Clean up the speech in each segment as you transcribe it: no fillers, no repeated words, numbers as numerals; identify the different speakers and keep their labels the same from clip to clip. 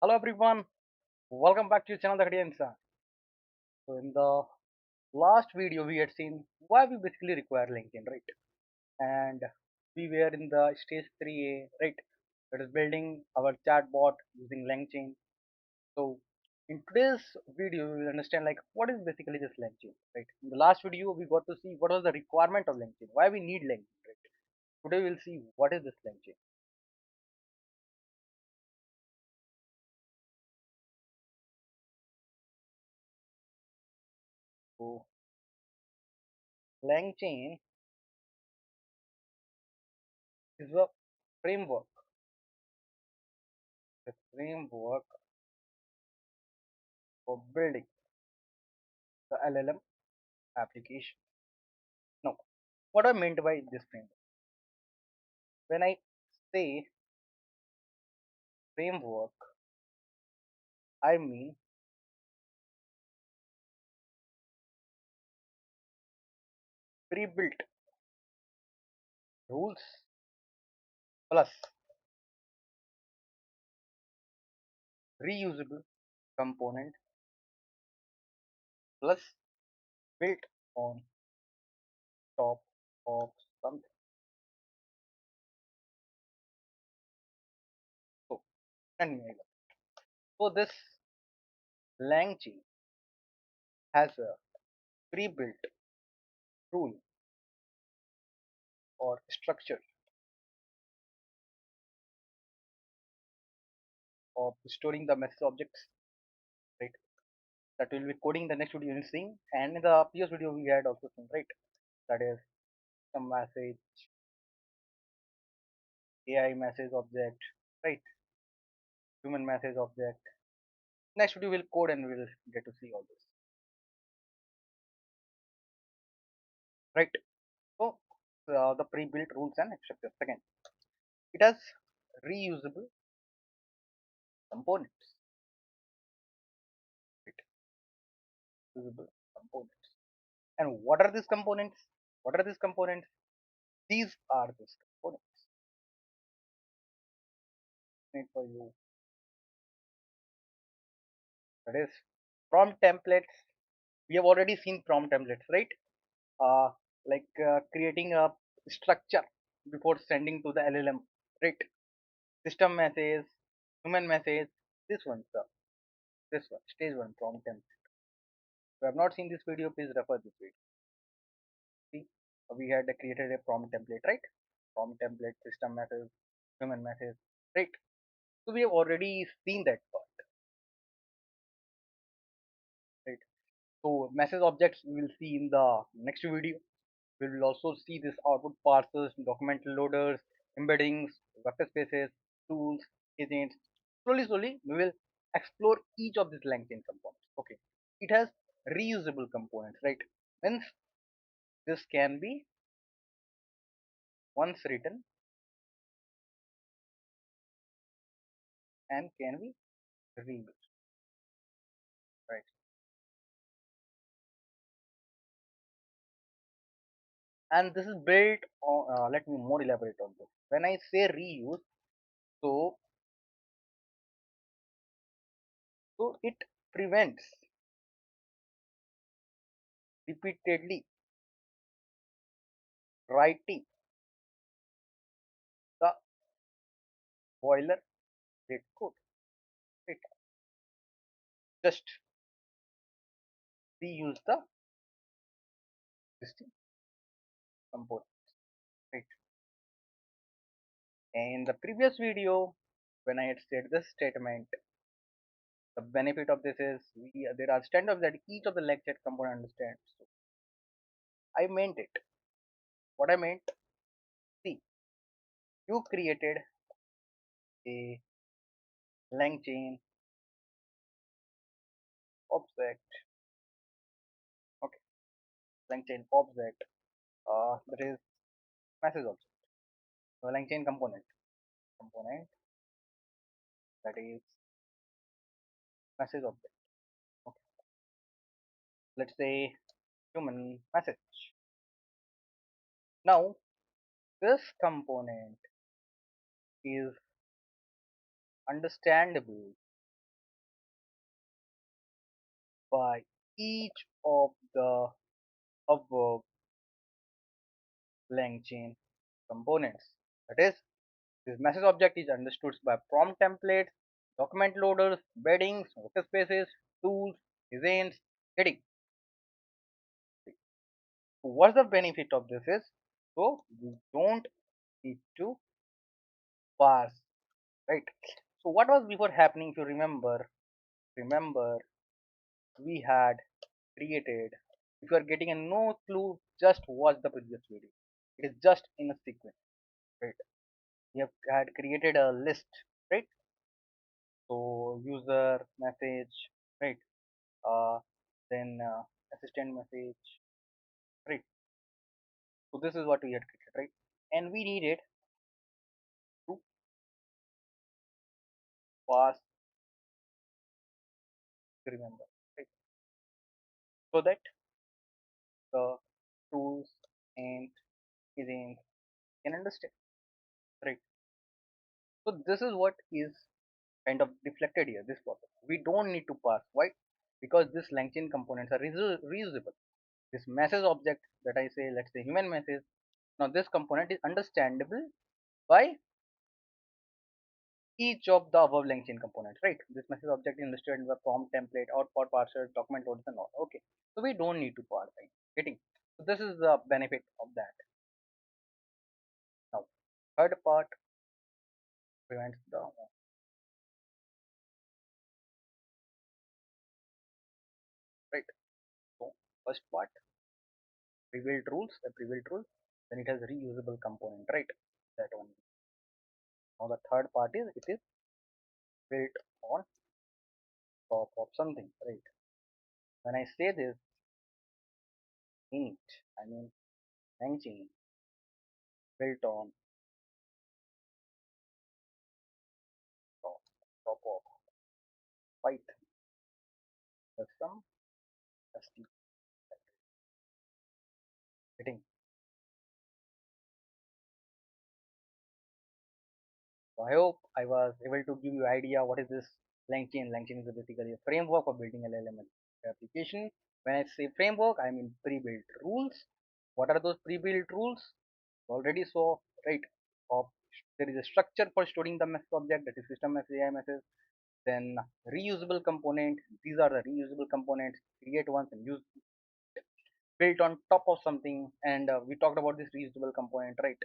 Speaker 1: Hello everyone, welcome back to your channel The Insan. So in the last video we had seen why we basically require LangChain, right? And we were in the stage 3A, right? That is building our chatbot using LangChain. So in today's video we will understand like what is basically this LangChain, right? In the last video we got to see what was the requirement of LangChain, why we need LangChain, right? Today we'll see what is this LangChain. So LangChain is a framework, a framework for building the LLM application. Now, what I meant by this framework? When I say framework, I mean pre-built rules plus reusable component plus built on top of something. So, and so this LangChain has a pre-built rule or structure of storing the message objects, right? That will be coding the next video you'll see. And in the previous video we had also seen, right? That is some message, AI message object, right? Human message object. Next video will code and we'll get to see all this, right? So the pre-built rules and structure. Second, it has reusable components, right? Reusable components. And what are these components? What are these components? These are these components made for you. That is prompt templates. We have already seen prompt templates, right? Uh, creating a structure before sending to the LLM, right? System message, human message. This one, sir. This one, stage one prompt template. If you have not seen this video, please refer this video. See, we had created a prompt template, right? Prompt template, system message, human message, right? So we have already seen that part, right? So message objects we will see in the next video. We will also see this output parsers, document loaders, embeddings, vector spaces, tools, agents. Slowly, we will explore each of these LangChain components. Okay, it has reusable components, right? Means this can be once written and can be reused, right? And this is built on. Let me more elaborate on this. When I say reuse, so it prevents repeatedly writing the boilerplate code. It just reuse the existing component, right? In the previous video, when I had said this statement, the benefit of this is there are standards that each of the lecture component understands. So I meant it. What I meant, see, you created a LangChain object, okay, LangChain object, that is message object, so LangChain component that is message object. Okay. Let's say human message. Now this component is understandable by each of the above LangChain components. That is, this message object is understood by prompt templates, document loaders, beddings, workspaces, tools, designs, heading. So what's the benefit of this is, so we don't need to parse, right? So what was before happening? If you remember we had created. If you are getting a no clue, just watch the previous video. It is just in a sequence, right? We have had created a list, right? So user message, right? Uh, then assistant message, right? So this is what we had created, right? And we needed to pass to remember, right? So that the tools and agents can understand, right? So this is what is kind of reflected here. This process we don't need to pass. Why? Because this LangChain components are reusable. This message object that I say, let's say human message. Now this component is understandable by each of the above LangChain components, right? This message object is listed in the prompt template, output parser, document loaders, and all. Okay, so we don't need to parse, right? Getting. So this is the benefit of that. Now, third part prevents the right. So first part pre-built rules, the pre-built rule. Then it has reusable component, right? That one. Now the third part is it is built on top of something, right? When I say this, in it, I mean LangChain built on top, top of Python. There's some ST getting. So I hope I was able to give you idea what is this LangChain. LangChain is basically a framework for building LLM application. When I say framework, I mean pre-built rules. What are those pre-built rules? Already saw, right? Of there is a structure for storing the message object, that is SystemMessage, AIMessage. Then reusable component. These are the reusable components. Create once and use, built on top of something. And we talked about this reusable component, right?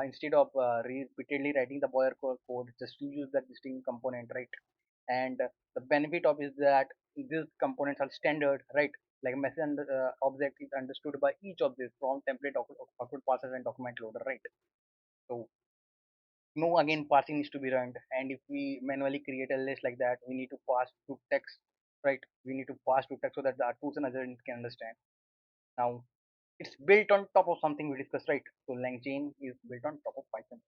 Speaker 1: Instead of repeatedly writing the code, just use the existing component, right? And the benefit of is that these components are standard, right? Like message object is understood by each of these from template, output parsers, and document loader, right? So no, again parsing needs to be run, and if we manually create a list like that, we need to pass to text, right? We need to pass to text so that the tools and agents can understand. Now it's built on top of something we discussed, right? So LangChain is built on top of Python.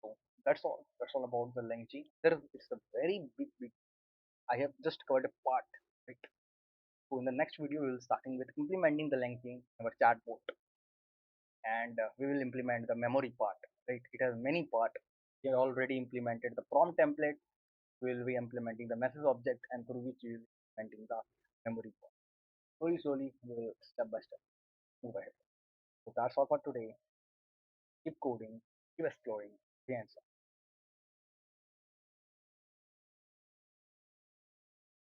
Speaker 1: So that's all about the LangChain. It's a very big. I have just covered a part, right? So in the next video we will starting with implementing the LangChain in our chatbot, and we will implement the memory part, right? It has many part. We have already implemented the prompt template. We will be implementing the message object, and through which we will be implementing the memory part. Slowly we will step by step move ahead. So that's all for today. Keep coding, keep exploring the answer.